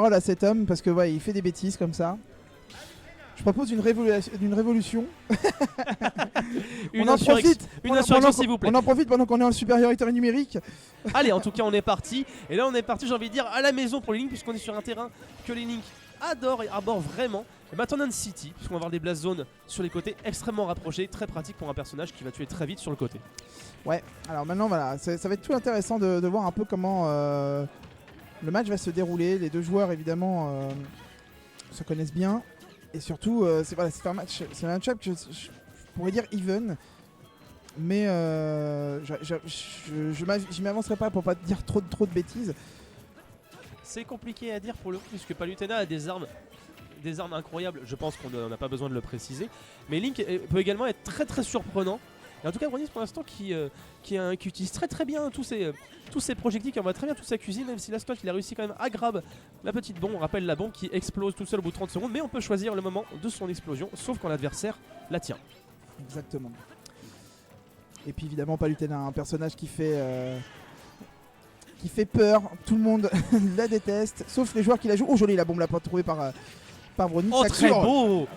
Oh là cet homme, parce que ouais, il fait des bêtises comme ça. Je propose une révolution. Une on en insurrection, profite. une insurrection s'il vous plaît. On en profite pendant qu'on est en supériorité numérique. Allez, en tout cas, on est parti. Et là, on est parti, j'ai envie de dire, à la maison pour les Link, puisqu'on est sur un terrain que les Link adorent et arborent vraiment. Et maintenant, City, puisqu'on va avoir des blast zones sur les côtés extrêmement rapprochés, très pratique pour un personnage qui va tuer très vite sur le côté. Ouais, alors maintenant, voilà, ça va être tout intéressant de voir un peu comment le match va se dérouler. Les deux joueurs, évidemment, se connaissent bien. Et surtout, c'est un match-up que je pourrais dire even. Mais je m'avancerai pas pour pas te dire trop de bêtises. C'est compliqué à dire pour le coup, puisque Palutena a des armes incroyables. Je pense qu'on n'a pas besoin de le préciser. Mais Link peut également être très très surprenant. Et en tout cas, Bronis pour l'instant qui utilise très bien tous ses projectiles, qui envoie très bien toute sa cuisine, même si la stock il a réussi quand même à grab la petite bombe. On rappelle la bombe qui explose tout seul au bout de 30 secondes, mais on peut choisir le moment de son explosion, sauf quand l'adversaire la tient. Exactement. Et puis évidemment, Palutena, un personnage qui fait peur, tout le monde la déteste, sauf les joueurs qui la jouent. Oh joli, la bombe l'a pas trouvée par Bronis. Oh très beau.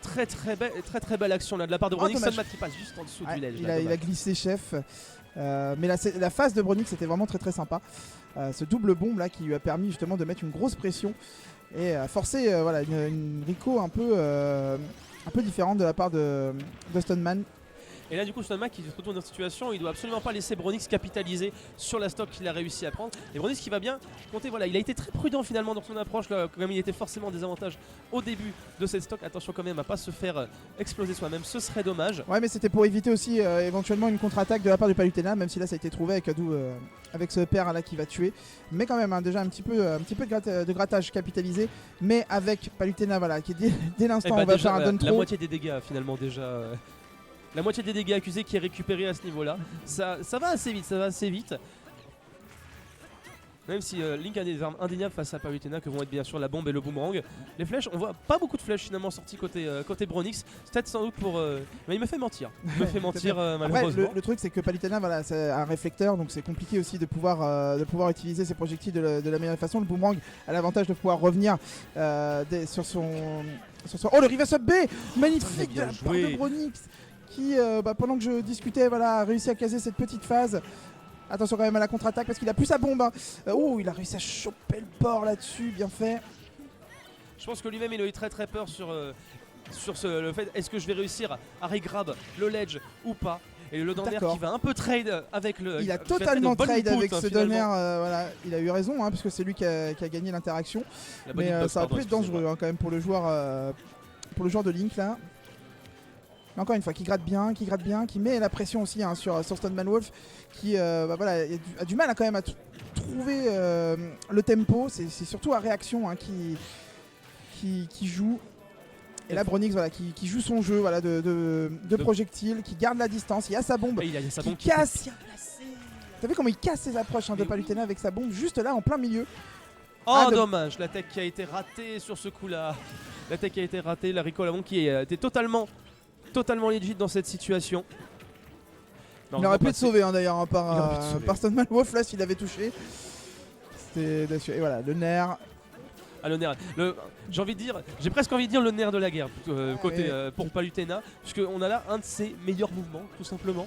Très belle action là de la part de Bronix. Sonmat qui passe juste en dessous du ledge. Il a glissé chef. Mais la phase de Bronix c'était vraiment très sympa. Ce double bombe là qui lui a permis justement de mettre une grosse pression et forcer une Rico un peu différente de la part de Stoneman. Et là du coup Stoneman qui se retrouve dans une situation où il doit absolument pas laisser Bronix capitaliser sur la stock qu'il a réussi à prendre. Et Bronix qui va bien compter, voilà, il a été très prudent finalement dans son approche là, comme il était forcément en désavantage au début de cette stock. Attention quand même à pas se faire exploser soi-même, ce serait dommage. Ouais, mais c'était pour éviter aussi éventuellement une contre-attaque de la part du Palutena, même si là ça a été trouvé avec ce père là qui va tuer. Mais quand même déjà un petit peu de grattage capitalisé, mais avec Palutena voilà qui dès l'instant on va faire un down throw. La moitié des dégâts finalement déjà. La moitié des dégâts accusés qui est récupéré à ce niveau-là. Ça va assez vite, Même si Link a des armes indéniables face à Palutena que vont être bien sûr la bombe et le boomerang. Les flèches, on voit pas beaucoup de flèches finalement sorties côté Bronix. Peut-être sans doute pour... Mais il me fait mentir. Malheureusement. Après, le truc c'est que Palutena voilà, c'est un réflecteur, donc c'est compliqué aussi de pouvoir utiliser ses projectiles de la meilleure façon. Le boomerang a l'avantage de pouvoir revenir sur son... Oh le reverse up B, magnifique de la part de Bronix qui pendant que je discutais a réussi à caser cette petite phase. Attention quand même à la contre-attaque parce qu'il a plus sa bombe. Oh, il a réussi à choper le port là-dessus, bien fait. Je pense que lui-même il a eu très peur sur le fait est-ce que je vais réussir à regrab le ledge ou pas. Et le Donner qui va un peu trade avec le... Il a totalement trade avec ce Donner, il a eu raison puisque c'est lui qui a gagné l'interaction. Mais ça a pu être dangereux quand même pour le joueur de Link là. Mais encore une fois, qui gratte bien, qui met la pression aussi sur Stoneman Wolf, qui a du mal quand même à trouver le tempo. C'est surtout à réaction qui joue. Et là, Bronix qui joue son jeu de projectiles, qui garde la distance. Il y a sa bombe qui casse. T'as vu comment il casse ses approches de Palutena avec sa bombe juste là en plein milieu. Dommage, la tech qui a été ratée sur ce coup-là. La tech qui a été ratée, la Rico Lamont qui était totalement legit dans cette situation. Non, il aurait pu être sauvé d'ailleurs par Stoneman Wolf là s'il avait touché. C'était et voilà le nerf. Le nerf. J'ai presque envie de dire le nerf de la guerre pour Palutena, puisqu'on a là un de ses meilleurs mouvements tout simplement.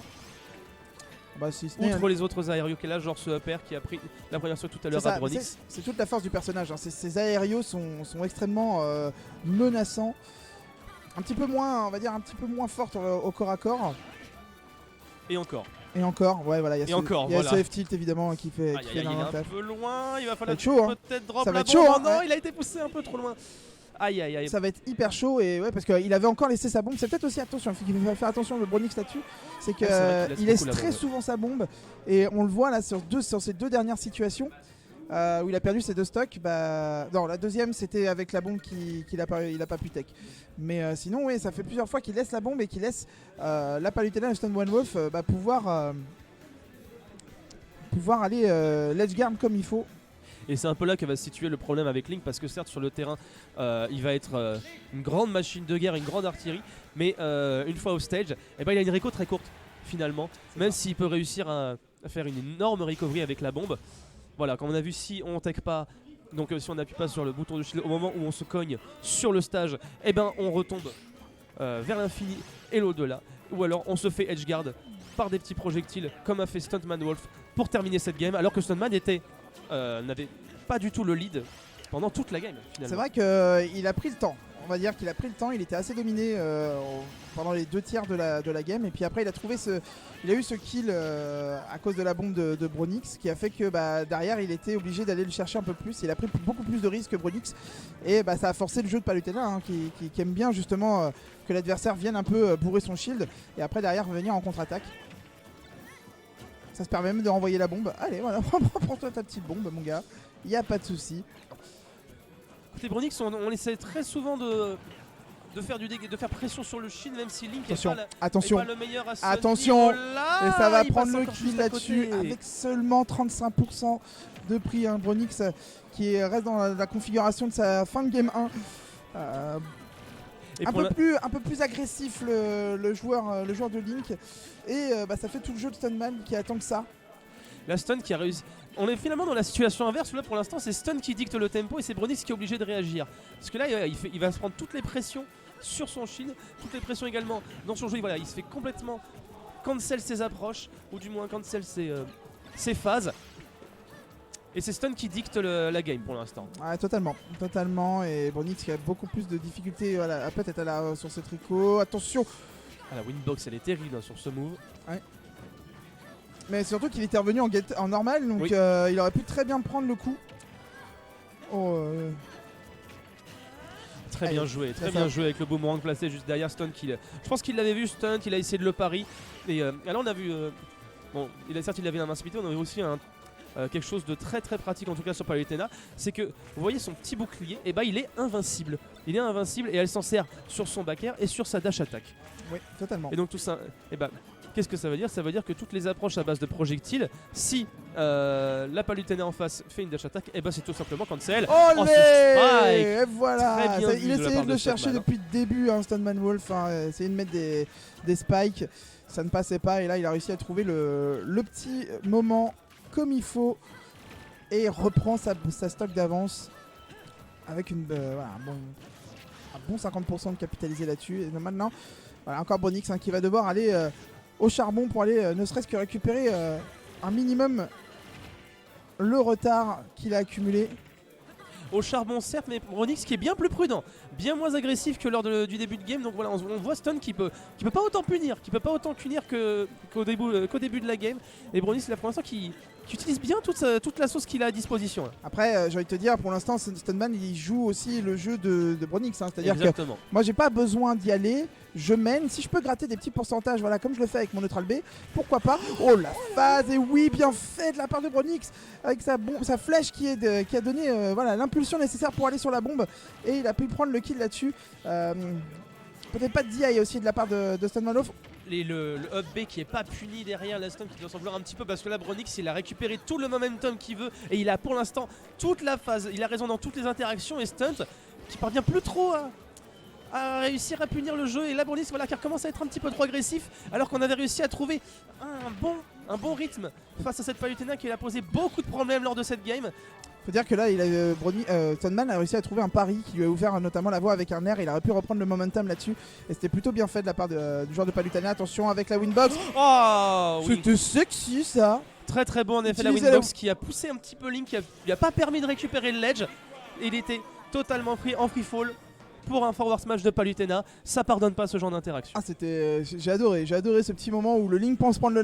Outre les autres aérios qu'elle a, genre ce upper qui a pris la première fois tout à l'heure à Bronix. C'est toute la force du personnage. Ces aérios sont extrêmement menaçants. Un petit peu moins, on va dire un petit peu moins forte au corps à corps. Et encore, ouais voilà, il y a ce F-tilt évidemment qui fait il est un peu loin, il va falloir peut-être drop ça va la être chaud, bombe. Non, il a été poussé un peu trop loin. Aïe. Ça va être hyper chaud et ouais parce qu'il avait encore laissé sa bombe. C'est peut-être aussi attention, il va faire attention le Bronix là-dessus. C'est qu'il laisse très souvent sa bombe et on le voit là sur ces deux dernières situations. Où il a perdu ses deux stocks. Non, la deuxième c'était avec la bombe qu'il a pas pu tech. Mais sinon oui, ça fait plusieurs fois qu'il laisse la bombe et qu'il laisse la Palutena et Stoneman Wolf pouvoir aller ledge guard comme il faut. Et c'est un peu là que va se situer le problème avec Link, parce que certes sur le terrain il va être une grande machine de guerre, une grande artillerie, mais une fois au stage, il a une réco très courte finalement, même s'il peut réussir à faire une énorme recovery avec la bombe. Voilà, comme on a vu, si on tech pas Donc si on n'appuie pas sur le bouton de shield au moment où on se cogne sur le stage, eh ben on retombe vers l'infini et l'au-delà. Ou alors on se fait edgeguard par des petits projectiles comme a fait Stuntman Wolf pour terminer cette game, alors que Stuntman n'avait pas du tout le lead pendant toute la game finalement. C'est vrai qu'il a pris le temps. On va dire qu'il a pris le temps, il était assez dominé pendant les 2 tiers de la game, et puis après il a eu ce kill à cause de la bombe de Bronix, qui a fait que derrière il était obligé d'aller le chercher un peu plus. Il a pris beaucoup plus de risques que Bronix, et ça a forcé le jeu de Palutena, hein, qui aime bien justement que l'adversaire vienne un peu bourrer son shield et après derrière revenir en contre-attaque. Ça se permet même de renvoyer la bombe. Allez, voilà, prends-toi ta petite bombe, mon gars, il n'y a pas de souci. Côté Bronix, on essaie très souvent de faire de faire pression sur le shield, même si Link n'est pas le meilleur à ce niveau-là. Et ça va prendre le kill là-dessus avec seulement 35% de prix. Hein. Bronix qui reste dans la configuration de sa fin de game 1. Un peu plus agressif le joueur de Link. Et ça fait tout le jeu de Stunman qui attend que ça. La stun qui a réussi. On est finalement dans la situation inverse où là pour l'instant c'est Stun qui dicte le tempo et c'est Bronix qui est obligé de réagir. Parce que là il va se prendre toutes les pressions sur son shield, toutes les pressions également dans son jeu. Voilà, il se fait complètement cancel ses approches, ou du moins cancel ses phases. Et c'est Stun qui dicte la game pour l'instant. Ouais, totalement. Et Bronix qui a beaucoup plus de difficultés peut-être sur ce tricot. Attention. La winbox elle est terrible hein, sur ce move. Ouais. Mais surtout qu'il était revenu en normal, donc oui. Il aurait pu très bien prendre le coup. Très bien joué avec le boomerang placé juste derrière Stun. Je pense qu'il l'avait vu Stun, il a essayé de le pari. Et là on a vu, certes il avait l'invincibilité, on avait aussi quelque chose de très très pratique en tout cas sur Palutena, c'est que vous voyez son petit bouclier, et il est invincible. Il est invincible et elle s'en sert sur son back air et sur sa dash attack. Oui, totalement. Et donc tout ça, qu'est-ce que ça veut dire? Ça veut dire que toutes les approches à base de projectiles, si la Palutena en face fait une dash attack, c'est tout simplement cancel. Et voilà, il essayait de le chercher depuis le début, hein, Stuntman Wolf, essayait de mettre des spikes, ça ne passait pas, et là il a réussi à trouver le petit moment comme il faut et reprend sa stock d'avance avec un bon 50% de capitalisé là-dessus. Et maintenant, voilà, encore Bronix qui va devoir aller au charbon pour aller ne serait-ce que récupérer un minimum le retard qu'il a accumulé. Au charbon certes, mais Bronix qui est bien plus prudent, bien moins agressif que lors du début de game. Donc voilà, on voit Stun qui peut pas autant punir, qu'au début de la game. Et Bronix là pour l'instant qui utilise bien toute la sauce qu'il a à disposition. Là. Après, j'ai envie de te dire, pour l'instant, Stunman il joue aussi le jeu de Bronix. Hein, c'est-à-dire que moi j'ai pas besoin d'y aller, je mène. Si je peux gratter des petits pourcentages, voilà, comme je le fais avec mon neutral B, pourquoi pas. Oh la phase, et oui, bien fait de la part de Bronix avec sa flèche qui a donné l'impulsion nécessaire pour aller sur la bombe. Et il a pu prendre le kill là-dessus. Peut-être pas de DI aussi de la part de Stunman Wolf. Le up B qui est pas puni derrière, la stun qui doit s'en vouloir un petit peu parce que là Bronix il a récupéré tout le momentum qu'il veut et il a pour l'instant toute la phase, il a raison dans toutes les interactions, et Stunt qui parvient plus trop à réussir à punir le jeu. Et là Bronix qui recommence à être un petit peu trop agressif alors qu'on avait réussi à trouver un bon rythme face à cette Palutena qui lui a posé beaucoup de problèmes lors de cette game. Faut dire que là, Stunman a réussi à trouver un pari qui lui a ouvert notamment la voie avec un air. Il aurait pu reprendre le momentum là-dessus. Et c'était plutôt bien fait de la part du joueur de Palutena. Attention avec la winbox. Oh, c'était sexy ça. Très très bon en effet la winbox qui a poussé un petit peu Link, qui lui a pas permis de récupérer le ledge. Et il était totalement pris en free fall. Pour un forward smash de Palutena, ça pardonne pas ce genre d'interaction. J'ai adoré ce petit moment où le Link pense prendre le